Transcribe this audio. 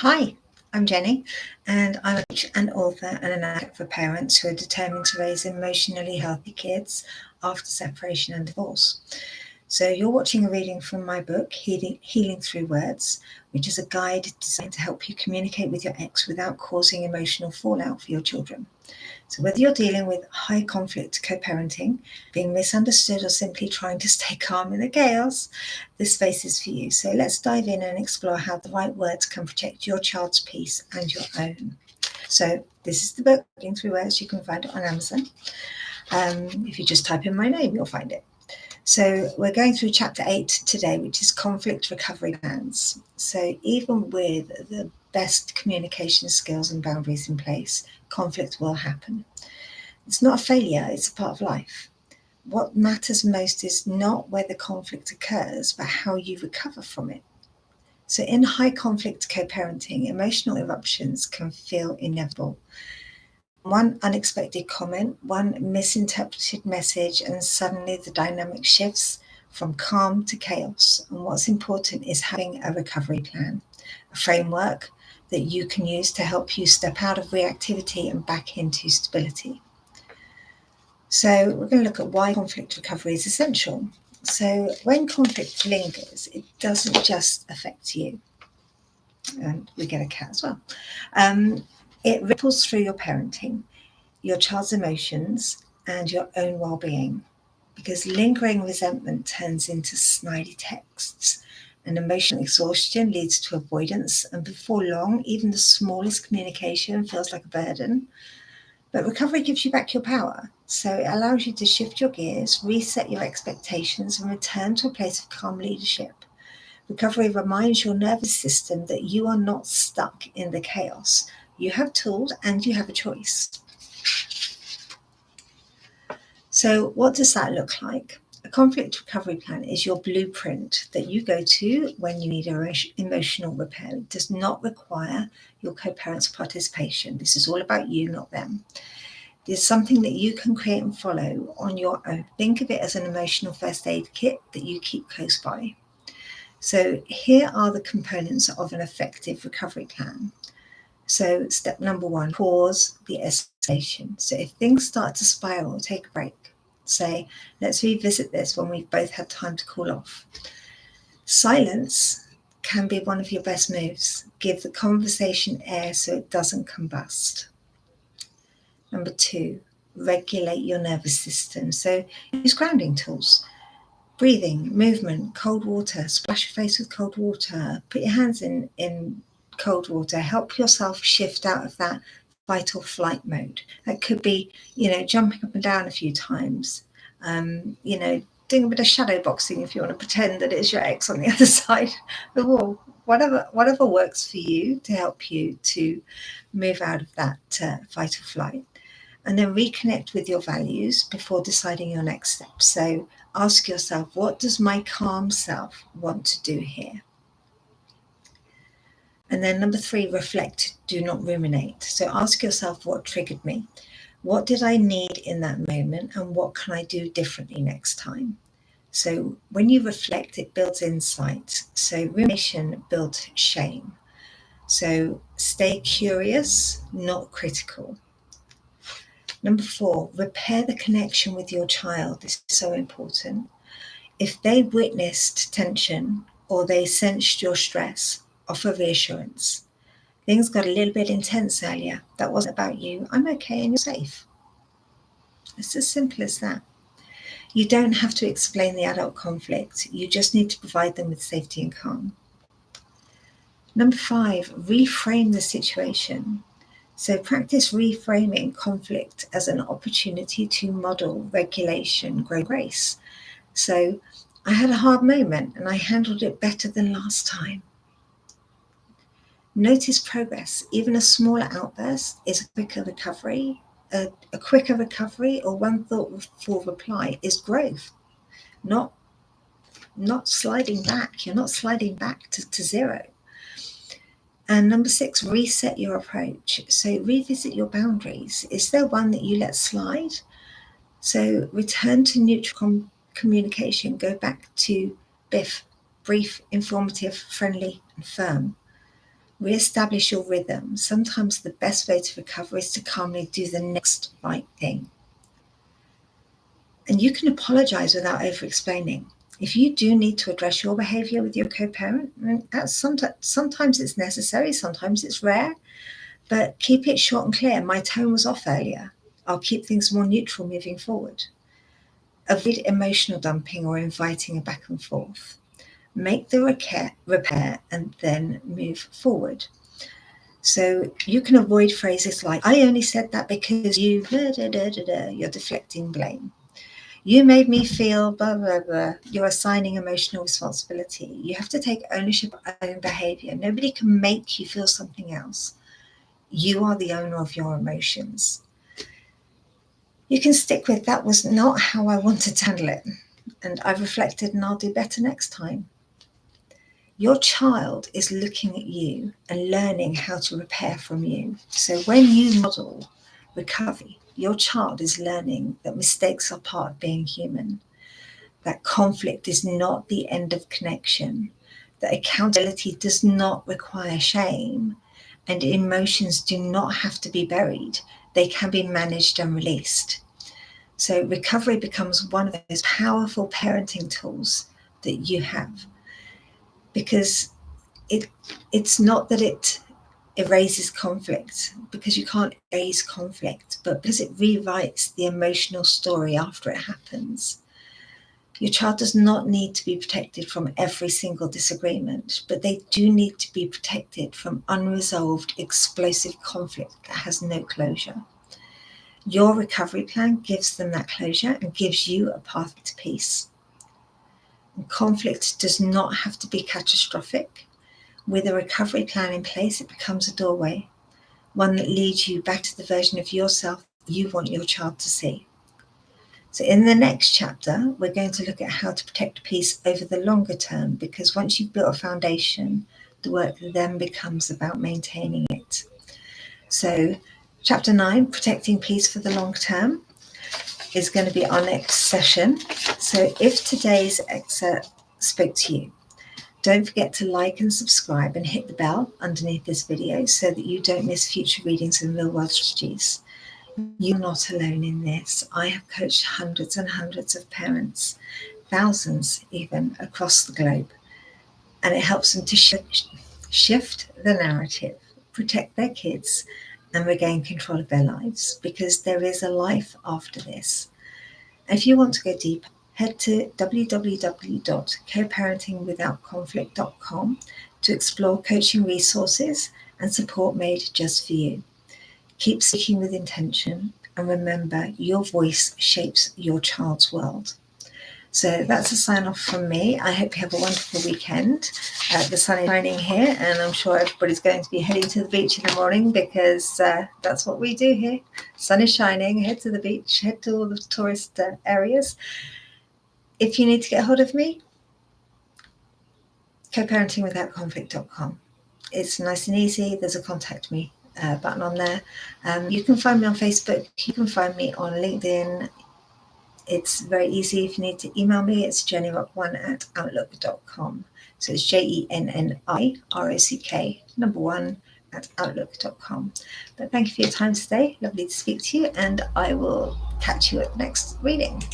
Hi, I'm Jenny, and I'm a coach and author and an advocate for parents who are determined to raise emotionally healthy kids after separation and divorce. So, you're watching a reading from my book, Healing Through Words, which is a guide designed to help you communicate with your ex without causing emotional fallout for your children. So, whether you're dealing with high conflict co parenting, being misunderstood, or simply trying to stay calm in the chaos, this space is for you. So, let's dive in and explore how the right words can protect your child's peace and your own. So, this is the book, Reading Through Words. You can find it on Amazon. If you just type in my name, you'll find it. So, we're going through chapter 8 today, which is conflict recovery plans. So, even with the best communication skills and boundaries in place, conflict will happen. It's not a failure, it's a part of life. What matters most is not where the conflict occurs, but how you recover from it. So, in high conflict co parenting, emotional eruptions can feel inevitable. One unexpected comment, one misinterpreted message, and suddenly the dynamic shifts from calm to chaos. And what's important is having a recovery plan, a framework that you can use to help you step out of reactivity and back into stability. So, we're going to look at why conflict recovery is essential. So, when conflict lingers, it doesn't just affect you, and we get a cat as well. Um, it ripples through your parenting, your child's emotions, and your own well being, because lingering resentment turns into snidey texts, and emotional exhaustion leads to avoidance, and before long, even the smallest communication feels like a burden. But recovery gives you back your power. So it allows you to shift your gears, reset your expectations, and return to a place of calm leadership. Recovery reminds your nervous system that you are not stuck in the chaos. You have tools and you have a choice. So, what does that look like? A conflict recovery plan is your blueprint that you go to when you need emotional repair. It does not require your co parent's participation. This is all about you, not them. There's something that you can create and follow on your own. Think of it as an emotional first aid kit that you keep close by. So, here are the components of an effective recovery plan. So, step number one, pause the escalation. So, if things start to spiral, take a break. Say, let's revisit this when we've both had time to cool off. Silence can be one of your best moves. Give the conversation air so it doesn't combust. Number two, regulate your nervous system. So use grounding tools, breathing, movement, cold water, splash your face with cold water, put your hands in cold water, help yourself shift out of that fight or flight mode. That could be, jumping up and down a few times, doing a bit of shadow boxing if you want to pretend that it's your ex on the other side of the wall. Whatever works for you to help you to move out of that fight or flight. And then reconnect with your values before deciding your next step. So ask yourself, what does my calm self want to do here? And then number three, reflect, do not ruminate. So ask yourself, what triggered me? What did I need in that moment? And what can I do differently next time? So when you reflect, it builds insight. So rumination builds shame. So stay curious, not critical. Number four, repair the connection with your child. This is so important. If they witnessed tension or they sensed your stress, offer reassurance. Things got a little bit intense earlier. That wasn't about you. I'm okay and you're safe. It's as simple as that. You don't have to explain the adult conflict. You just need to provide them with safety and calm. Number five, reframe the situation. So practice reframing conflict as an opportunity to model regulation, grow grace. So I had a hard moment and I handled it better than last time. Notice progress. Even a smaller outburst is a quicker recovery. A quicker recovery or one thoughtful reply is growth, not sliding back. You're not sliding back to zero. And number six, reset your approach. So revisit your boundaries. Is there one that you let slide? So return to neutral communication. Go back to BIF, brief, informative, friendly, and firm. Re-establish your rhythm. Sometimes the best way to recover is to calmly do the next right thing. And you can apologize without over-explaining. If you do need to address your behavior with your co-parent, sometimes it's necessary, sometimes it's rare, but keep it short and clear. My tone was off earlier. I'll keep things more neutral moving forward. Avoid emotional dumping or inviting a back and forth. Make the repair and then move forward. So you can avoid phrases like, I only said that because you, blah, da, da, da, da. You're deflecting blame. You made me feel blah, blah, blah. You're assigning emotional responsibility. You have to take ownership of your own behavior. Nobody can make you feel something else. You are the owner of your emotions. You can stick with, that was not how I wanted to handle it. And I've reflected and I'll do better next time. Your child is looking at you and learning how to repair from you. So when you model recovery, your child is learning that mistakes are part of being human, that conflict is not the end of connection, that accountability does not require shame, and emotions do not have to be buried. They can be managed and released. So recovery becomes one of those powerful parenting tools that you have, because it's not that it erases conflict, because you can't erase conflict, but because it rewrites the emotional story after it happens. Your child does not need to be protected from every single disagreement, but they do need to be protected from unresolved, explosive conflict that has no closure. Your recovery plan gives them that closure and gives you a path to peace. And conflict does not have to be catastrophic. With a recovery plan in place, it becomes a doorway, one that leads you back to the version of yourself you want your child to see. So in the next chapter, we're going to look at how to protect peace over the longer term, because once you've built a foundation, the work then becomes about maintaining it. So chapter 9, protecting peace for the long term, is going to be our next session. So if today's excerpt spoke to you, don't forget to like and subscribe and hit the bell underneath this video so that you don't miss future readings and real world strategies. You're not alone in this. I have coached hundreds and hundreds of parents, thousands even, across the globe. And it helps them to shift the narrative, protect their kids, and regain control of their lives, because there is a life after this. And if you want to go deeper, head to www.coparentingwithoutconflict.com to explore coaching resources and support made just for you. Keep speaking with intention, and remember, your voice shapes your child's world. So that's a sign off from me. I hope you have a wonderful weekend. The sun is shining here, and I'm sure everybody's going to be heading to the beach in the morning, because that's what we do here. Sun is shining, head to the beach, head to all the tourist areas. If you need to get hold of me, coparentingwithoutconflict.com. It's nice and easy. There's a contact me button on there. You can find me on Facebook. You can find me on LinkedIn. It's very easy. If you need to email me, it's jennyrock1@outlook.com. So it's JENNIROCK1@outlook.com. But thank you for your time today. Lovely to speak to you, and I will catch you at the next reading.